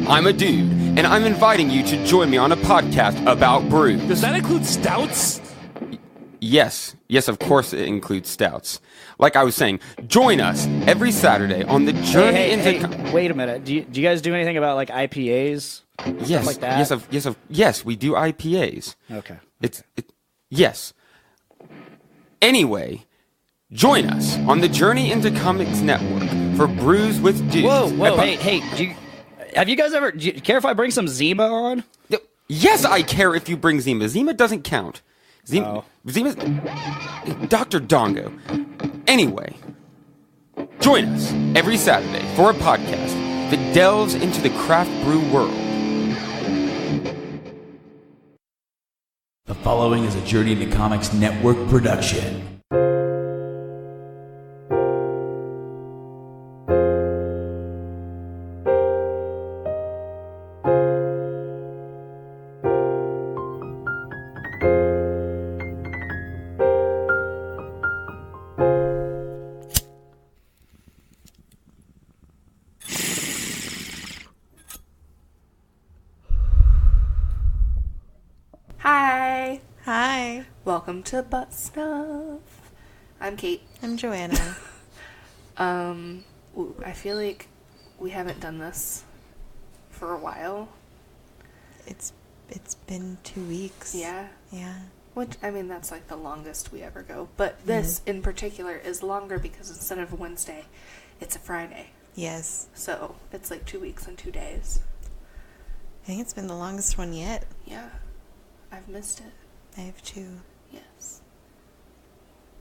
I'm a dude, and I'm inviting you to join me on a podcast about brews. Does that include stouts? Yes, of course it includes stouts. Like I was saying, join us every Saturday on the journey into... Wait a minute. Do you guys do anything about like IPAs? Yes, Stuff like that? yes, we do IPAs. Okay. Yes. Anyway, join us on the Journey into Comics Network for Brews with Dudes. Whoa, hey, have you guys ever... Do you care if I bring some Zima on? Yes, I care if you bring Zima. Zima doesn't count. Zima's Dr. Dongo. Anyway, join us every Saturday for a podcast that delves into the craft brew world. The following is a Journey into Comics Network production. Hi. Welcome to Butt Stuff. I'm Kate. I'm Joanna. I feel like we haven't done this for a while. It's been 2 weeks. Yeah. Yeah. Which, I mean, that's like the longest we ever go. But this in particular is longer because instead of Wednesday, it's a Friday. Yes. So it's like 2 weeks and 2 days. I think it's been the longest one yet. Yeah. I've missed it. I have too. Yes.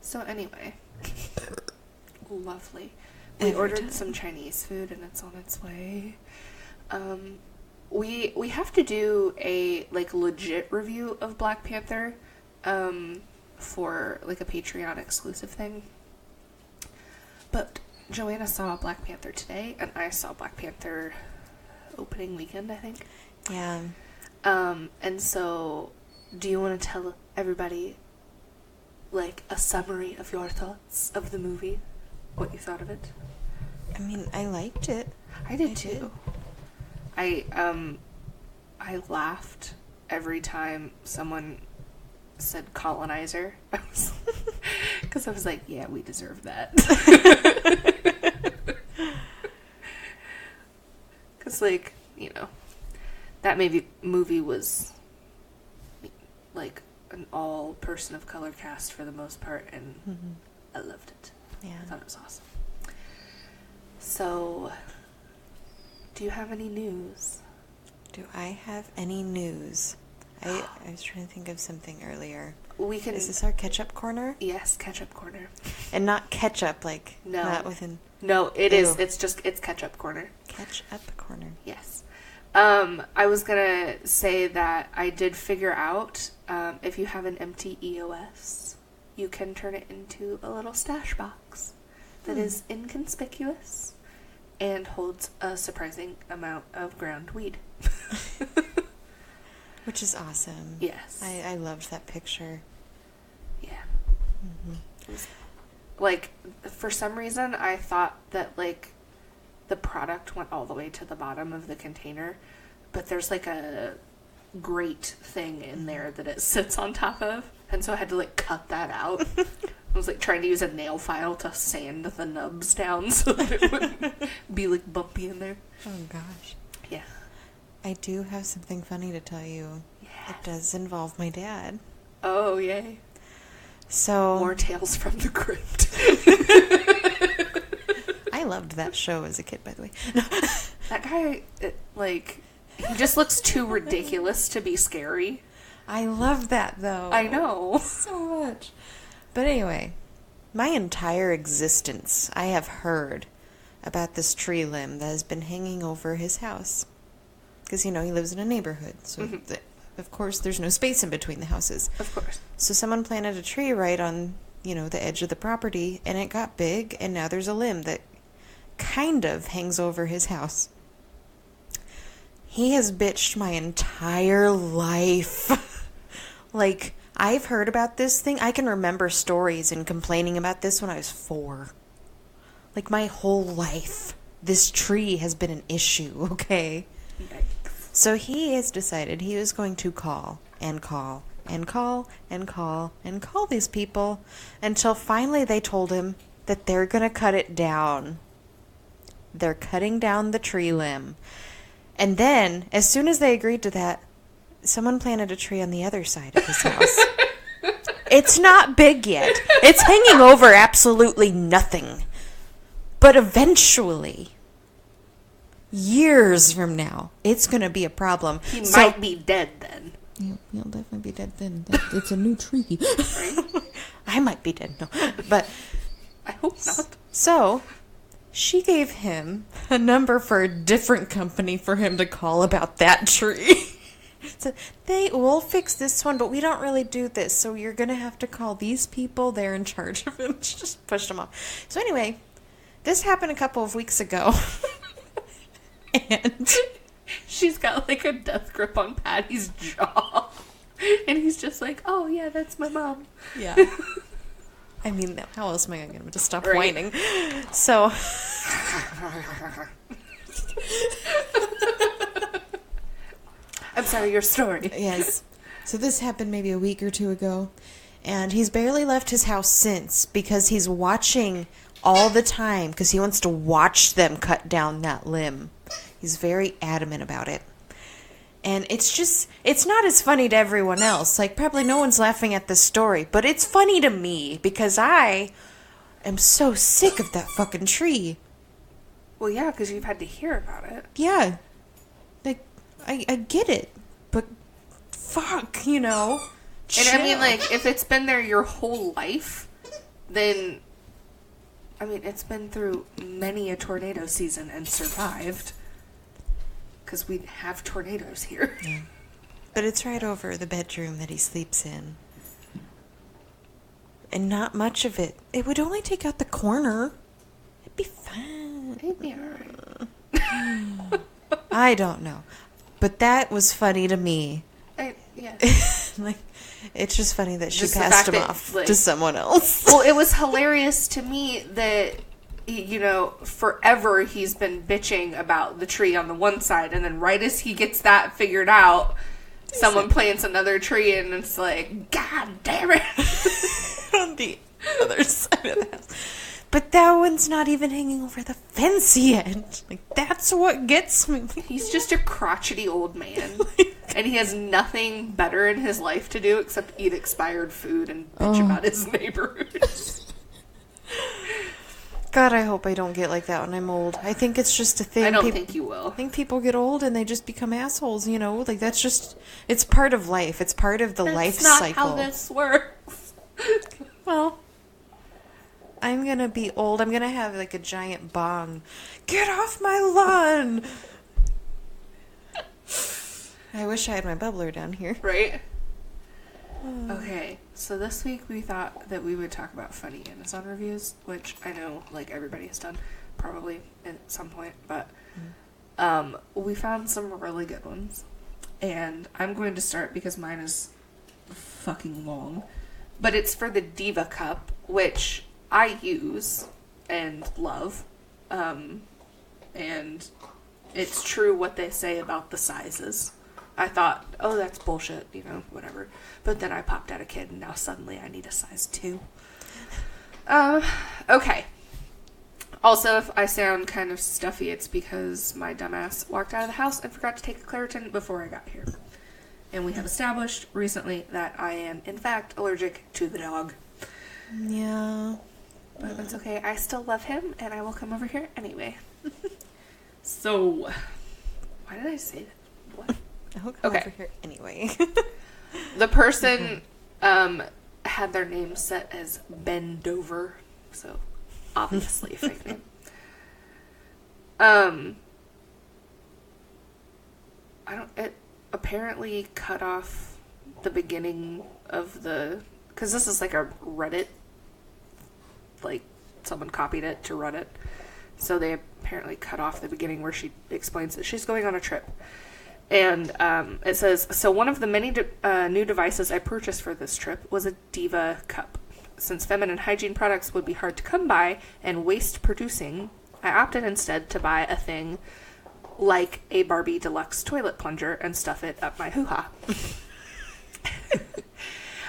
So anyway. Lovely. We ordered some Chinese food and it's on its way. We have to do a like legit review of Black Panther for like a Patreon exclusive thing. But Joanna saw Black Panther today and I saw Black Panther opening weekend, I think. Yeah. And so do you want to tell everybody like a summary of your thoughts of the movie? What you thought of it? I mean, I liked it. I did too. I laughed every time someone said colonizer. Because I was like, yeah, we deserve that. Because, like, you know, that movie was like an all person of color cast for the most part, and I loved it. Yeah. I thought it was awesome. So, do you have any news? Do I have any news? I was trying to think of something earlier. We can. Is this our catch-up corner? Yes, catch-up corner. And not ketchup, like no, not within. No, it is. It's just catch-up corner. Catch-up corner. Yes. I was gonna say that I did figure out if you have an empty EOS, you can turn it into a little stash box that is inconspicuous and holds a surprising amount of ground weed. Which is awesome. Yes. I loved that picture. Yeah. It was, like, for some reason, I thought that, like, the product went all the way to the bottom of the container, but there's, like, a grate thing in there that it sits on top of, and so I had to, like, cut that out. I was, like, trying to use a nail file to sand the nubs down so that it wouldn't be, like, bumpy in there. Oh, gosh. Yeah. I do have something funny to tell you. Yes. It does involve my dad. Oh, yay. So... More Tales from the Crypt. I loved that show as a kid, by the way. That guy, he just looks too ridiculous to be scary. I love that, though. I know. So much. But anyway, my entire existence, I have heard about this tree limb that has been hanging over his house. Because, you know, he lives in a neighborhood, so of course there's no space in between the houses. Of course. So someone planted a tree right on, you know, the edge of the property, and it got big, and now there's a limb that kind of hangs over his house. He has bitched my entire life. Like, I've heard about this thing. I can remember stories and complaining about this when I was 4. Like, my whole life, this tree has been an issue, okay? So he has decided he was going to call and call and call and call and call these people until finally they told him that they're going to cut it down. They're cutting down the tree limb. And then, as soon as they agreed to that, someone planted a tree on the other side of his house. It's not big yet. It's hanging over absolutely nothing. But eventually, years from now, it's going to be a problem. He might be dead then. Yeah, he'll definitely be dead then. It's a new tree. Right? I might be dead, no. But I hope not. so, she gave him a number for a different company for him to call about that tree. So we'll fix this one, but we don't really do this. So you're going to have to call these people. They're in charge of it. Just pushed them off. So anyway, this happened a couple of weeks ago. And she's got like a death grip on Patty's jaw. And he's just like, oh yeah, that's my mom. yeah. I mean, how else am I going to get him to stop Right. whining? So I'm sorry, your story. yes. So this happened maybe a week or two ago. And he's barely left his house since because he's watching all the time because he wants to watch them cut down that limb. He's very adamant about it. And it's not as funny to everyone else. Like, probably no one's laughing at this story, but it's funny to me because I am so sick of that fucking tree. Well, yeah, because you've had to hear about it. Yeah. Like, I get it, but fuck, you know. And I mean, chill. like, if it's been there your whole life, then, I mean, it's been through many a tornado season and survived. Because we have tornadoes here. Yeah. But it's right over the bedroom that he sleeps in. And not much of it. It would only take out the corner. It'd be fine. It'd be alright. I don't know. But that was funny to me. Yeah. Like, it's just funny that she Just the passed fact him that, off like- to someone else. Well, it was hilarious to me that, you know, forever he's been bitching about the tree on the one side, and then right as he gets that figured out, someone plants another tree, and it's like, God damn it! On the other side of the house. But that one's not even hanging over the fence yet. Like, that's what gets me. He's just a crotchety old man, and he has nothing better in his life to do except eat expired food and bitch about his neighbors. God, I hope I don't get like that when I'm old. I think it's just a thing. I don't think you will. I think people get old and they just become assholes, you know? Like, that's just... It's part of life. It's part of the life That's not cycle. how this works. Well, I'm gonna be old. I'm gonna have, like, a giant bong. Get off my lawn! I wish I had my bubbler down here. Right? Okay, so this week we thought that we would talk about funny Amazon reviews, which I know, like, everybody has done, probably at some point, but we found some really good ones. And I'm going to start because mine is fucking long. But it's for the Diva Cup, which I use and love. And it's true what they say about the sizes. I thought, oh, that's bullshit, you know, whatever. But then I popped out a kid, and now suddenly I need a size 2. Okay. Also, if I sound kind of stuffy, it's because my dumbass walked out of the house and forgot to take a Claritin before I got here. And we have established recently that I am, in fact, allergic to the dog. Yeah. But it's okay. I still love him, and I will come over here anyway. So, why did I say that? What? I'll come Okay. over here anyway. The person had their name set as Ben Dover, so obviously a fake name. It apparently cut off the beginning of because this is like a Reddit, like someone copied it to Reddit, so they apparently cut off the beginning where she explains that she's going on a trip. And it says, so one of the many new devices I purchased for this trip was a Diva Cup. Since feminine hygiene products would be hard to come by and waste producing, I opted instead to buy a thing like a Barbie Deluxe toilet plunger and stuff it up my hoo-ha.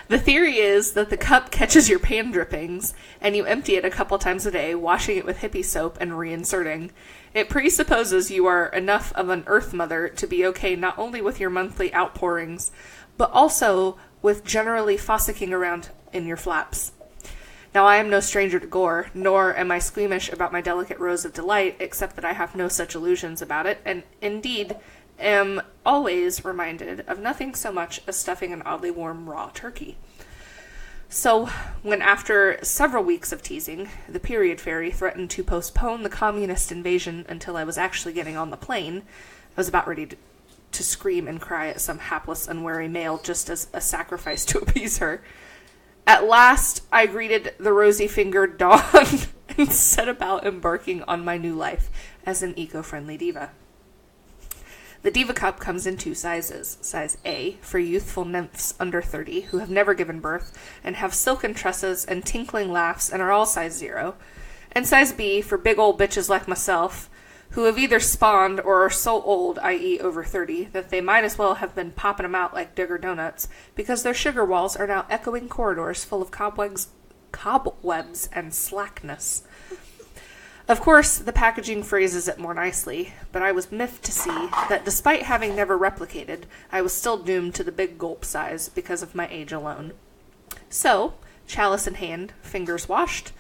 The theory is that the cup catches your pan drippings, and you empty it a couple times a day, washing it with hippie soap and reinserting. It presupposes you are enough of an earth mother to be okay not only with your monthly outpourings, but also with generally fossicking around in your flaps. Now, I am no stranger to gore, nor am I squeamish about my delicate rose of delight, except that I have no such illusions about it, and indeed am always reminded of nothing so much as stuffing an oddly warm raw turkey. So, when after several weeks of teasing, the period fairy threatened to postpone the communist invasion until I was actually getting on the plane, I was about ready to scream and cry at some hapless, unwary male just as a sacrifice to appease her. At last, I greeted the rosy-fingered dawn and set about embarking on my new life as an eco-friendly diva. The Diva Cup comes in 2 sizes. Size A, for youthful nymphs under 30 who have never given birth and have silken tresses and tinkling laughs and are all size 0. And size B, for big old bitches like myself who have either spawned or are so old, i.e. over 30, that they might as well have been popping them out like Digger Donuts because their sugar walls are now echoing corridors full of cobwebs and slackness. Of course, the packaging phrases it more nicely, but I was miffed to see that despite having never replicated, I was still doomed to the big gulp size because of my age alone. So, chalice in hand, fingers washed,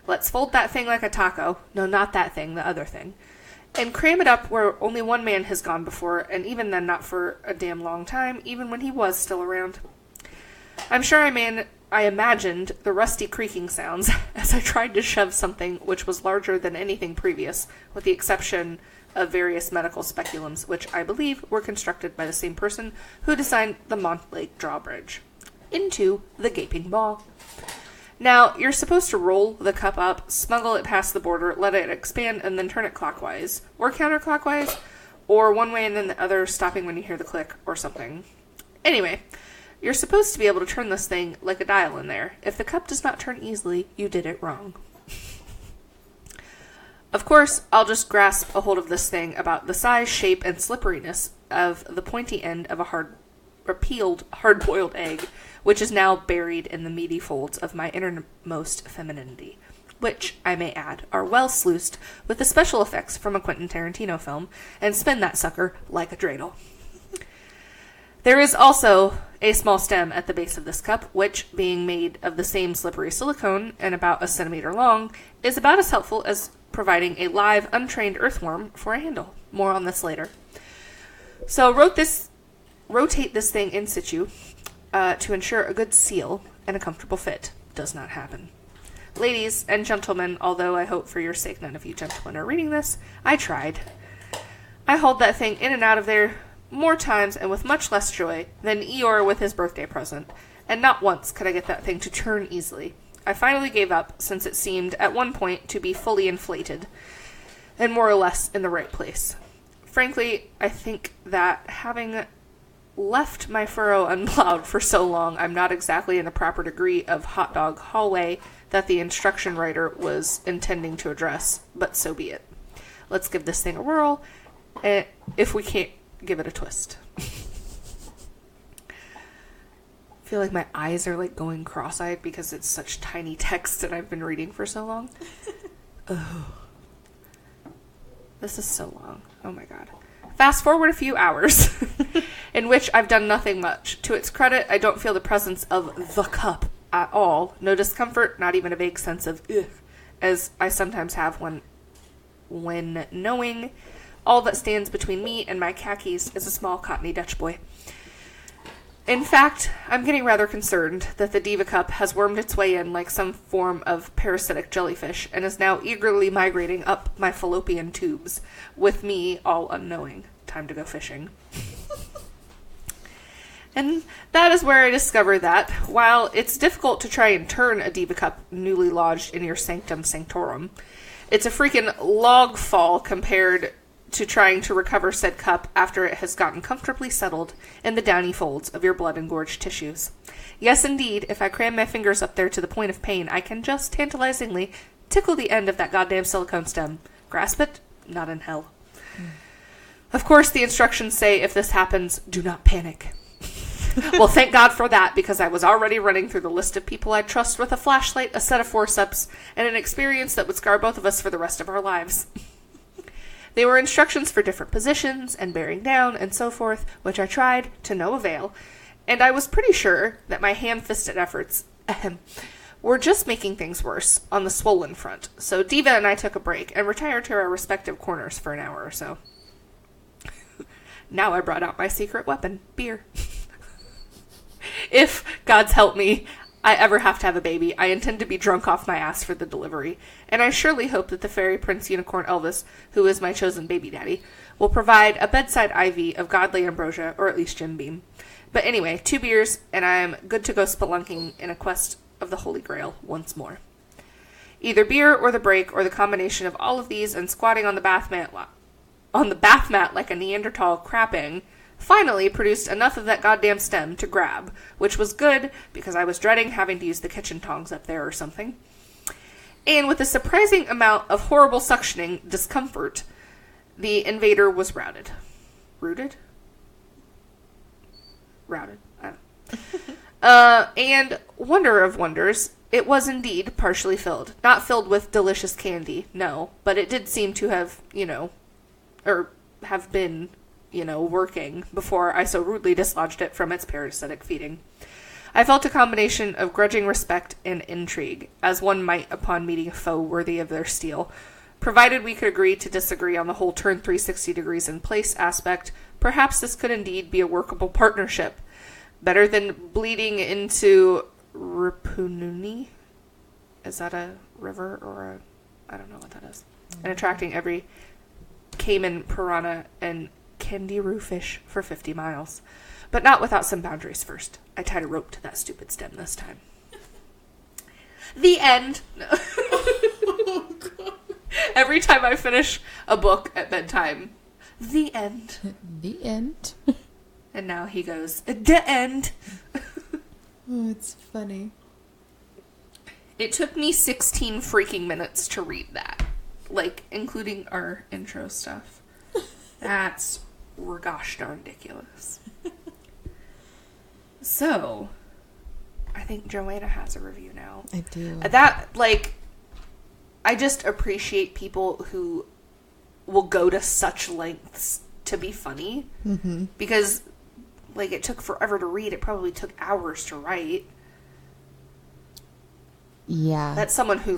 let's fold that thing like a taco, no, not that thing, the other thing, and cram it up where only one man has gone before, and even then not for a damn long time, even when he was still around. I'm sure I imagined the rusty creaking sounds as I tried to shove something which was larger than anything previous, with the exception of various medical speculums, which I believe were constructed by the same person who designed the Montlake drawbridge, into the gaping maw. Now, you're supposed to roll the cup up, smuggle it past the border, let it expand, and then turn it clockwise, or counterclockwise, or one way and then the other, stopping when you hear the click, or something. Anyway, you're supposed to be able to turn this thing like a dial in there. If the cup does not turn easily, you did it wrong. Of course, I'll just grasp a hold of this thing about the size, shape, and slipperiness of the pointy end of a peeled hard-boiled egg, which is now buried in the meaty folds of my innermost femininity, which, I may add, are well sluiced with the special effects from a Quentin Tarantino film, and spin that sucker like a dreidel. There is also a small stem at the base of this cup, which, being made of the same slippery silicone and about a centimeter long, is about as helpful as providing a live, untrained earthworm for a handle. More on this later. So rotate this thing in situ to ensure a good seal and a comfortable fit. Does not happen. Ladies and gentlemen, although I hope for your sake none of you gentlemen are reading this, I tried. I hauled that thing in and out of there more times and with much less joy than Eeyore with his birthday present, and not once could I get that thing to turn easily. I finally gave up, since it seemed at one point to be fully inflated, and more or less in the right place. Frankly, I think that having left my furrow unplowed for so long, I'm not exactly in the proper degree of hot dog hallway that the instruction writer was intending to address, but so be it. Let's give this thing a whirl, if we can't give it a twist. I feel like my eyes are like going cross-eyed because it's such tiny text that I've been reading for so long. Oh. This is so long. Oh my god. Fast forward a few hours, in which I've done nothing much. To its credit, I don't feel the presence of the cup at all. No discomfort, not even a vague sense of ugh, as I sometimes have when knowing all that stands between me and my khakis is a small cottony Dutch boy. In fact, I'm getting rather concerned that the Diva Cup has wormed its way in like some form of parasitic jellyfish and is now eagerly migrating up my fallopian tubes, with me all unknowing. Time to go fishing. And that is where I discovered that, while it's difficult to try and turn a Diva Cup newly lodged in your sanctum sanctorum, it's a freaking log fall compared to trying to recover said cup after it has gotten comfortably settled in the downy folds of your blood-engorged tissues. Yes, indeed, if I cram my fingers up there to the point of pain, I can just tantalizingly tickle the end of that goddamn silicone stem. Grasp it? Not in hell. Of course, the instructions say if this happens, do not panic. Well, thank God for that, because I was already running through the list of people I'd trust with a flashlight, a set of forceps, and an experience that would scar both of us for the rest of our lives. They were instructions for different positions, and bearing down, and so forth, which I tried to no avail, and I was pretty sure that my ham-fisted efforts were just making things worse on the swollen front. So Diva and I took a break and retired to our respective corners for an hour or so. Now I brought out my secret weapon, beer. If, God's help me, I ever have to have a baby, I intend to be drunk off my ass for the delivery, and I surely hope that the fairy Prince Unicorn Elvis, who is my chosen baby daddy, will provide a bedside IV of godly ambrosia, or at least Jim Beam. But anyway, 2 beers, and I am good to go spelunking in a quest of the Holy Grail once more. Either beer or the break, or the combination of all of these, and squatting on the bath mat like a Neanderthal crapping, finally produced enough of that goddamn stem to grab, which was good, because I was dreading having to use the kitchen tongs up there or something. And with a surprising amount of horrible suctioning discomfort, the invader was routed. Routed? Routed. I don't know. And wonder of wonders, it was indeed partially filled. Not filled with delicious candy, no, but it did seem to have, have been, working before I so rudely dislodged it from its parasitic feeding. I felt a combination of grudging respect and intrigue, as one might upon meeting a foe worthy of their steel. Provided we could agree to disagree on the whole turn 360 degrees in place aspect, perhaps this could indeed be a workable partnership. Better than bleeding into Rupununi? Is that a river or I don't know what that is. And attracting every caiman, piranha, and kangaroo fish for 50 miles. But not without some boundaries first. I tied a rope to that stupid stem this time. The end. No. Oh, God. Every time I finish a book at bedtime, the end. The end. And now he goes, the end. Oh, it's funny. It took me 16 freaking minutes to read that. Like, including our intro stuff. That's gosh darn ridiculous. So, I think Joanna has a review now. I do. I just appreciate people who will go to such lengths to be funny. Mm-hmm. Because, it took forever to read. It probably took hours to write. Yeah. That's someone who,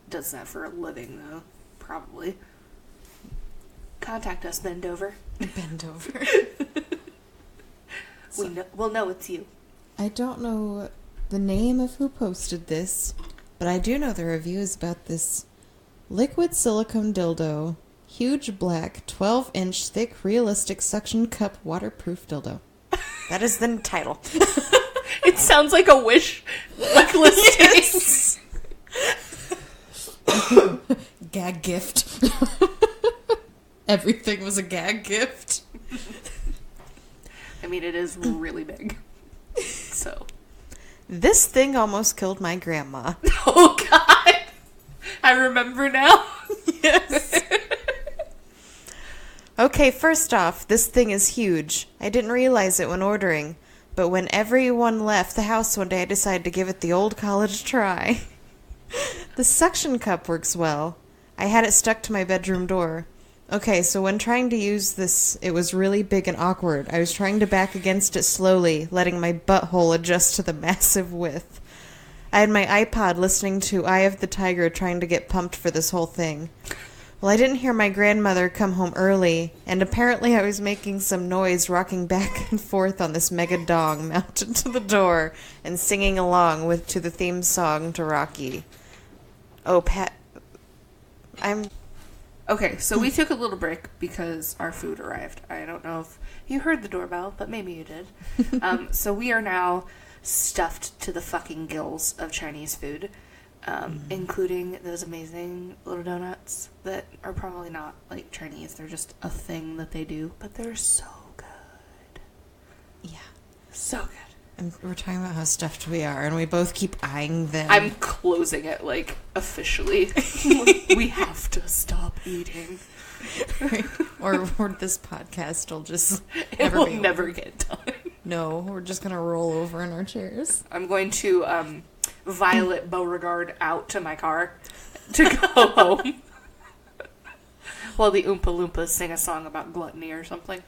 does that for a living, though. Probably. Contact us, Bend Over. Bend Over. We'll know it's you. I don't know the name of who posted this, but I do know the review is about this liquid silicone dildo, huge black, 12-inch thick, realistic suction cup waterproof dildo. That is the title. It sounds like a Wish listing. Gag gift. Everything was a gag gift. I mean, it is really big. So. This thing almost killed my grandma. Oh, God. I remember now. Yes. Okay, first off, this thing is huge. I didn't realize it when ordering, but when everyone left the house one day, I decided to give it the old college try. The suction cup works well. I had it stuck to my bedroom door. Okay, so when trying to use this, it was really big and awkward. I was trying to back against it slowly, letting my butthole adjust to the massive width. I had my iPod listening to Eye of the Tiger trying to get pumped for this whole thing. Well, I didn't hear my grandmother come home early, and apparently I was making some noise rocking back and forth on this mega dong mounted to the door and singing along to the theme song to Rocky. Oh, Pat... Okay, so we took a little break because our food arrived. I don't know if you heard the doorbell, but maybe you did. So we are now stuffed to the fucking gills of Chinese food, including those amazing little donuts that are probably not Chinese. They're just a thing that they do, but they're so good. Yeah. So good. And we're talking about how stuffed we are, and we both keep eyeing them. I'm closing it, like, officially. We have to stop eating. or this podcast will just It will never get done. No, we're just going to roll over in our chairs. I'm going to Violet Beauregard out to my car to go home. While the Oompa Loompas sing a song about gluttony or something.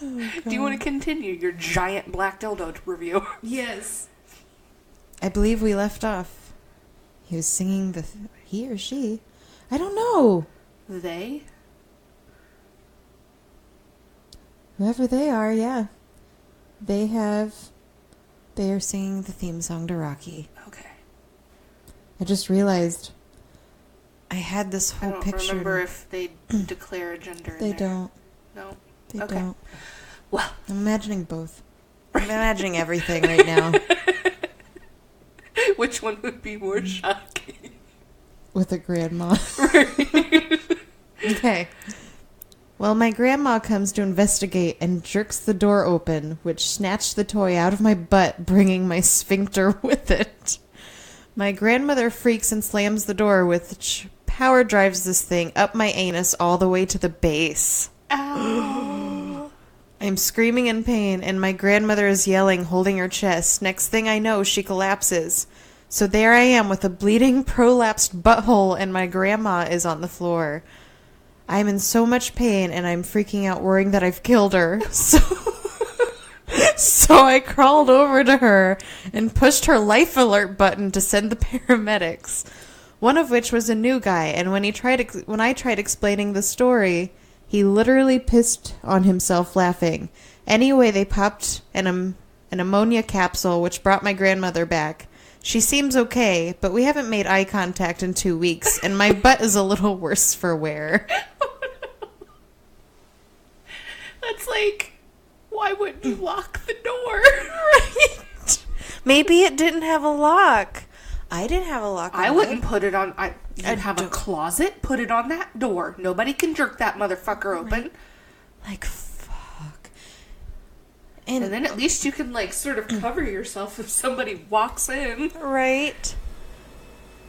Do you want to continue your giant black dildo review? Yes. I believe we left off. He was singing he or she? I don't know. They? Whoever they are, yeah. They are singing the theme song to Rocky. Okay. I just realized I had this whole picture. I don't remember if they declare a gender. They don't. No. They Okay. don't. Well, I'm imagining both. I'm imagining everything right now. which one would be more shocking? With a grandma. Okay. Well, my grandma comes to investigate and jerks the door open, which snatched the toy out of my butt, bringing my sphincter with it. My grandmother freaks and slams the door, which power drives this thing up my anus all the way to the base. Ow. I'm screaming in pain, and my grandmother is yelling, holding her chest. Next thing I know, she collapses. So there I am with a bleeding, prolapsed butthole, and my grandma is on the floor. I'm in so much pain, and I'm freaking out, worrying that I've killed her. So I crawled over to her and pushed her life alert button to send the paramedics. One of which was a new guy, and when I tried explaining the story, he literally pissed on himself laughing. Anyway, they popped an ammonia capsule, which brought my grandmother back. She seems okay, but we haven't made eye contact in 2 weeks, and my butt is a little worse for wear. That's like, why wouldn't you lock the door? Right? Maybe it didn't have a lock. I didn't have a lock on I it. wouldn't put it on. You'd have a closet, put it on that door. Nobody can jerk that motherfucker open. Right. Like, fuck. And then at least you can, like, sort of cover yourself if somebody walks in. Right.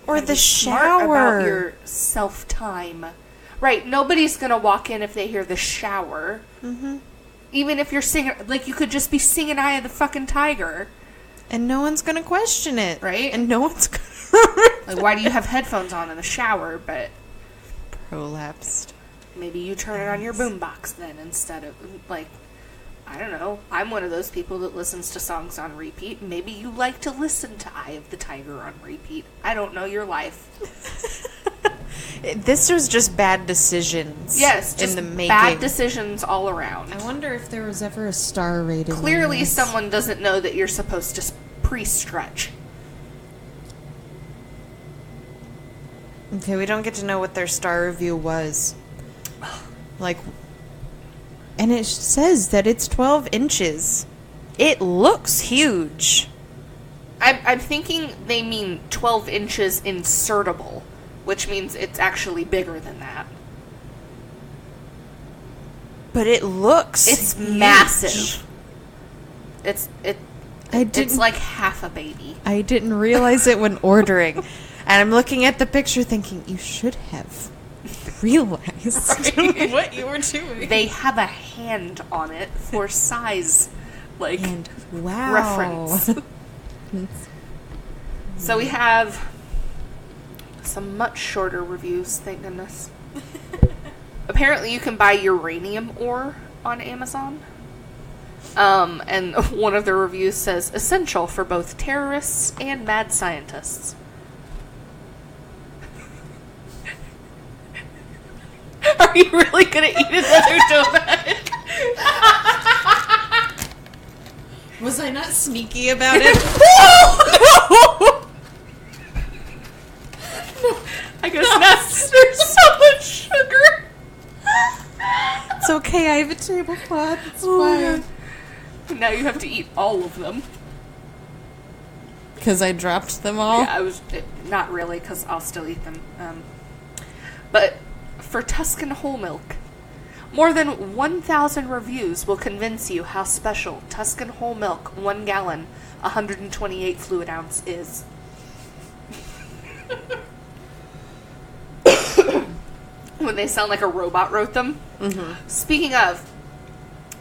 Or the Smart shower. about your self-time. Right, nobody's gonna walk in if they hear the shower. Mm-hmm. Even if you're singing, like, you could just be singing Eye of the fucking Tiger. And no one's gonna question it. Right? And no one's gonna... Like, why do you have headphones on in the shower? But prolapsed. maybe you turn it on your boombox then instead of, like, I don't know. I'm one of those people that listens to songs on repeat. Maybe you like to listen to Eye of the Tiger on repeat. I don't know your life. This was just bad decisions. Yes, just in the making. bad decisions all around. I wonder if there was ever a star rating. Clearly someone doesn't know that you're supposed to pre-stretch. Okay, we don't get to know what their star review was. Like, and it says that it's 12 inches. It looks huge. I'm thinking they mean 12 inches insertable, which means it's actually bigger than that. But it looks It's huge. massive. It's like half a baby. I didn't realize it when ordering. And I'm looking at the picture thinking, you should have realized what you were doing. They have a hand on it for size, like, And wow. reference. So we have some much shorter reviews, thank goodness. Apparently you can buy uranium ore on Amazon. And one of the reviews says, essential for both terrorists and mad scientists. Are you really gonna eat another donut? Was I not sneaky about it? I guess not. There's so much sugar. It's okay, I have a tablecloth. It's fine. Now you have to eat all of them. Because I dropped them all? Yeah, not really, because I'll still eat them. But for Tuscan whole milk, More than 1,000 reviews will convince you how special Tuscan whole milk, 1 gallon, 128 fluid ounce is. When they sound like a robot wrote them. Mm-hmm. Speaking of,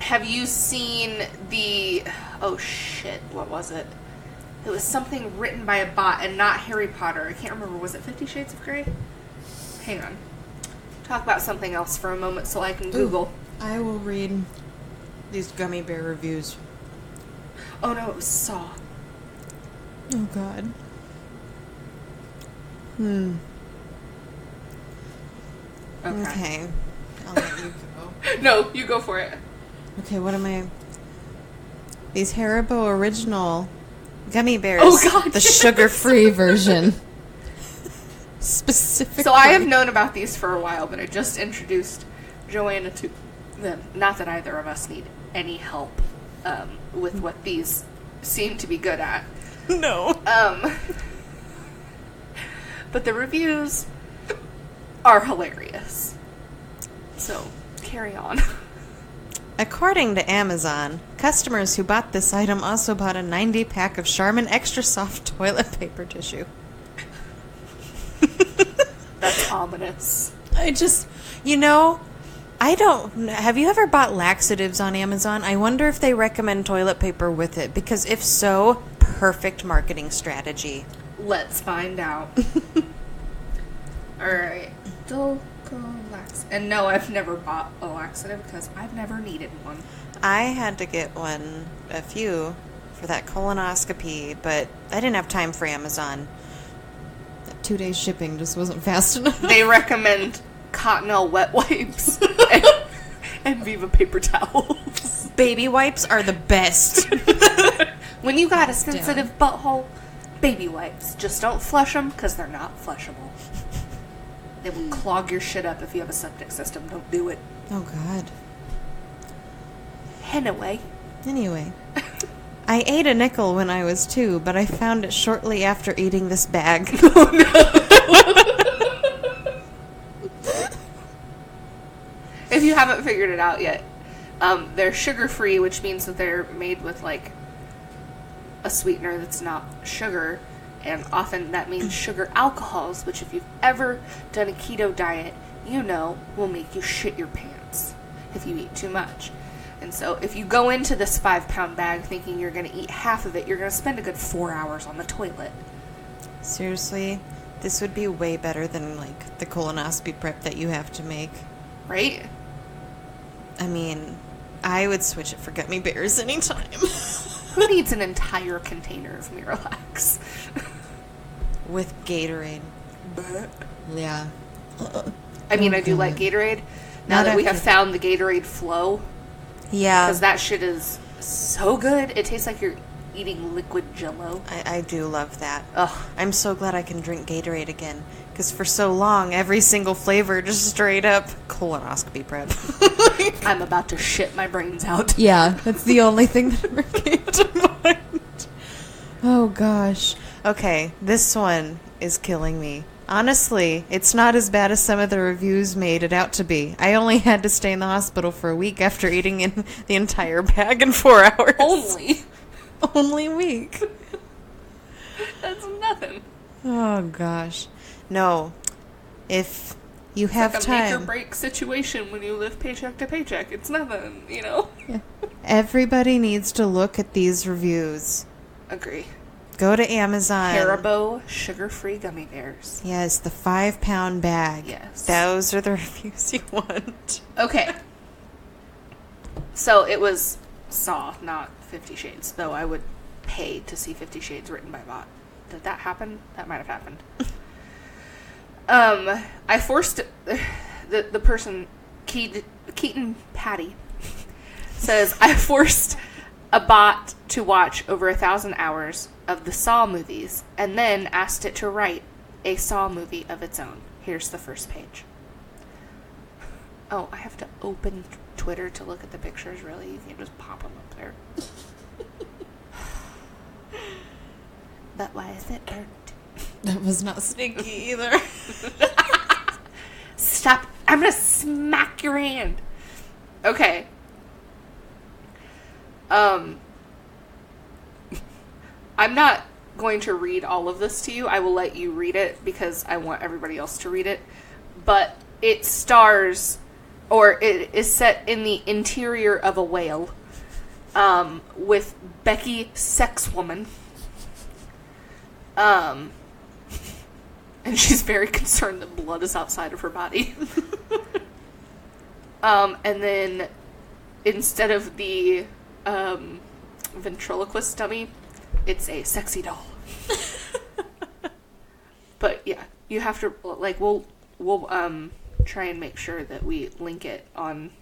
have you seen the... Oh shit, what was it? It was something written by a bot and not Harry Potter. I can't remember. Was it 50 Shades of Grey? Hang on. Talk about something else for a moment so I can Google. I will read these gummy bear reviews. Oh no, it was Saw. Oh god. Okay. I'll let you go. No, you go for it. Okay, what am I... These Haribo original gummy bears. Oh god. The sugar-free version. Specifically. So I have known about these for a while, but I just introduced Joanna to them. Not that either of us need any help with what these seem to be good at. No. But the reviews are hilarious. So, carry on. According to Amazon, customers who bought this item also bought a 90-pack of Charmin Extra Soft toilet paper tissue. That's ominous. I just, have you ever bought laxatives on Amazon? I wonder if they recommend toilet paper with it, because if so, perfect marketing strategy. Let's find out. Alright. Dulcolax. And no, I've never bought a laxative because I've never needed one. I had to get a few, for that colonoscopy, but I didn't have time for Amazon. That 2-day shipping just wasn't fast enough. They recommend Cottonelle wet wipes and Viva paper towels. Baby wipes are the best. When you got a sensitive butthole, baby wipes. Just don't flush them because they're not flushable. They will clog your shit up if you have a septic system. Don't do it. Oh, God. Anyway. I ate a nickel when I was 2, but I found it shortly after eating this bag. Oh, no. If you haven't figured it out yet, they're sugar-free, which means that they're made with, like, a sweetener that's not sugar. And often that means sugar alcohols, which if you've ever done a keto diet, will make you shit your pants if you eat too much. And so if you go into this 5-pound bag thinking you're going to eat half of it, you're going to spend a good 4 hours on the toilet. Seriously, this would be way better than, like, the colonoscopy prep that you have to make. Right? I mean, I would switch it for gummy bears anytime. Who needs an entire container of Miralax? With Gatorade. Yeah. I mean, I do like Gatorade. Now that we have found the Gatorade Flow. Yeah. Because that shit is so good. It tastes like you're eating liquid Jell-O. I do love that. Ugh. I'm so glad I can drink Gatorade again. Because for so long, every single flavor just straight up colonoscopy prep. I'm about to shit my brains out. Yeah, that's the only thing that ever came to mind. Oh, gosh. Okay, this one is killing me. Honestly, it's not as bad as some of the reviews made it out to be. I only had to stay in the hospital for a week after eating in the entire bag in 4 hours. Only a week. That's nothing. Oh, gosh. No. If you have it's like time. a make or break situation when you live paycheck to paycheck. It's nothing, Yeah. Everybody needs to look at these reviews. Agree. Go to Amazon. Haribo sugar-free gummy bears. Yes, the 5-pound bag. Yes. Those are the reviews you want. Okay. So it was Saw, not 50 Shades, though I would pay to see 50 Shades written by bot. Did that happen? That might have happened. I forced the person, Keaton Patty, says, I forced a bot to watch over 1,000 hours of the Saw movies and then asked it to write a Saw movie of its own. Here's the first page. Oh, I have to open Twitter to look at the pictures, really? You can just pop them up there. But why is it burnt? That was not sneaky either. Stop. I'm going to smack your hand. Okay. I'm not going to read all of this to you. I will let you read it because I want everybody else to read it. But it stars, or it is set in the interior of a whale, with Becky Sexwoman. And she's very concerned that blood is outside of her body. And then instead of the ventriloquist dummy, it's a sexy doll. But yeah, you have to, like, we'll try and make sure that we link it on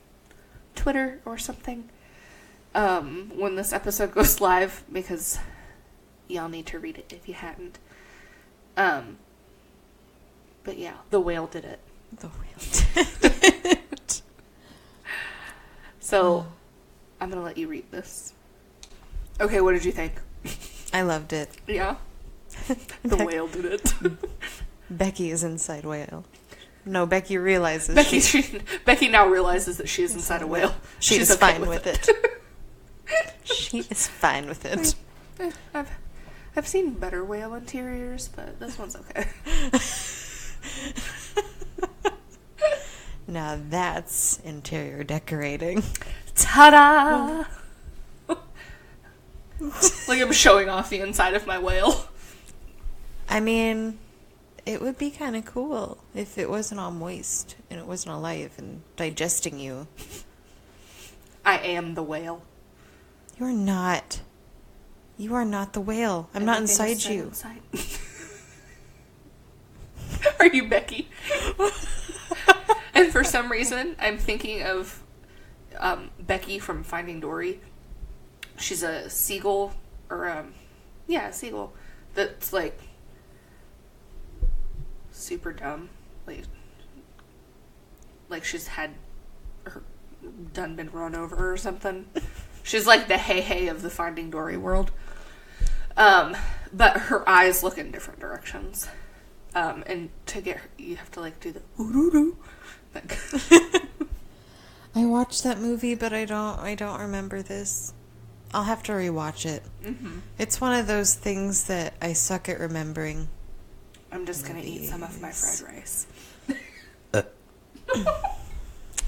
Twitter or something when this episode goes live, because y'all need to read it if you hadn't. But yeah, the whale did it. The whale did it. So, I'm gonna let you read this. Okay, what did you think? I loved it. Yeah? The whale did it. Becky is inside whale. No, Becky realizes Becky now realizes that she is inside a whale. She's okay fine with it. She is fine with it. I've seen better whale interiors, but this one's okay. Now that's interior decorating. Ta-da! Like I'm showing off the inside of my whale. I mean, it would be kind of cool if it wasn't all moist and it wasn't alive and digesting you. I am the whale. You're not. You are not the whale. I'm not inside you. Inside. Are you Becky? And for some reason, I'm thinking of Becky from Finding Dory. She's a seagull, or a seagull that's like super dumb, like she's had been run over or something. She's like the hey of the Finding Dory world. But her eyes look in different directions. And to get her, you have to like do the ooh-doo-doo. I watched that movie, but I don't remember this. I'll have to rewatch it. Mm-hmm. It's one of those things that I suck at remembering. I'm just gonna eat some of my fried rice.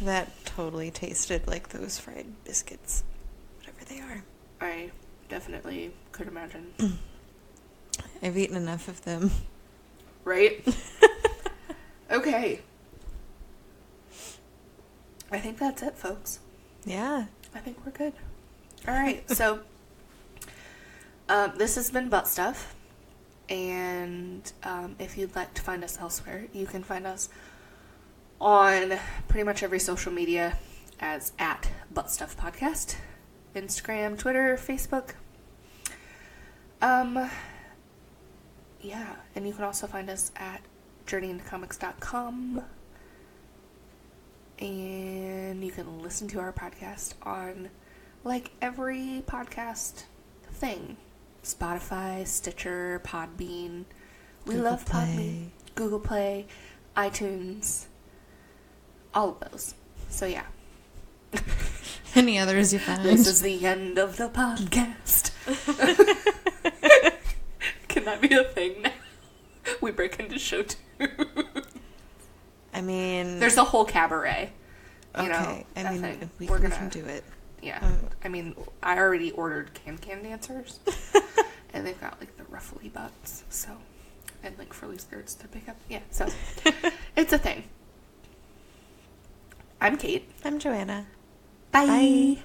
That totally tasted like those fried biscuits, whatever they are. I definitely could imagine. I've eaten enough of them. Right? Okay. I think that's it, folks. Yeah. I think we're good. All right, so this has been Butt Stuff, and if you'd like to find us elsewhere, you can find us on pretty much every social media as @ButtStuffPodcast. Instagram, Twitter, Facebook. Yeah, and you can also find us at journeyintocomics.com. And you can listen to our podcast on, like, every podcast thing. Spotify, Stitcher, Podbean. We love Podbean. Google Play, iTunes. All of those. So, yeah. Any others you found? This is the end of the podcast. Can that be a thing now? We break into show 2. I mean... There's a whole cabaret. You know, I mean, we can do it. Yeah. I mean, I already ordered can dancers. And they've got, like, the ruffly butts. So, and, like, frilly skirts to pick up. Yeah, so, it's a thing. I'm Cate. I'm Joanna. Bye. Bye.